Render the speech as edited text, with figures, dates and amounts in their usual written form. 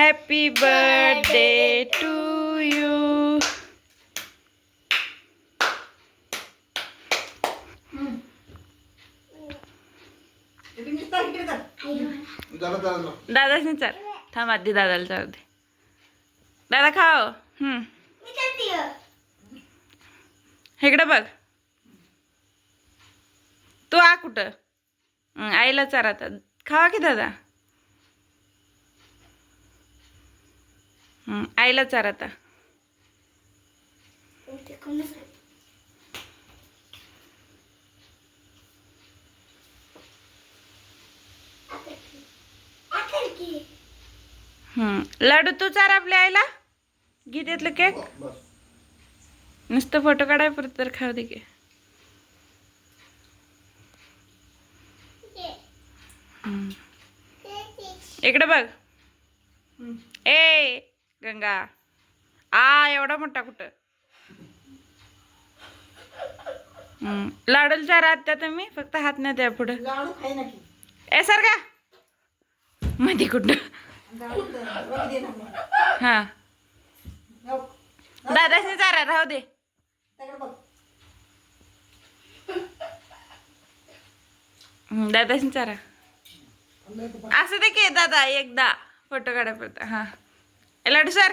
Happy birthday to you. दादाच चाल. थांब आधी दादाला चाल दे. दादा खाओ. इकडे बघ. तू आ कुठं. आईला चार आता. खावा की दादा. आईला चार आता. लाडू तू चार आपल्या आईला. घे त्यातलं केक. नुसतं फोटो काढाय परत तर खाऊ दे की. इकडे बघ. ए गंगा. एवढा मोठा कुठं. लाडूला चार आत्या तुम्ही फक्त हात नाही द्या पुढं. ए सर का मध्ये कुठं. हा दादाच चारा राहू दे. दादाच चारा असं दे की दादा एकदा फोटो काढा पडता. हा लाडू सर.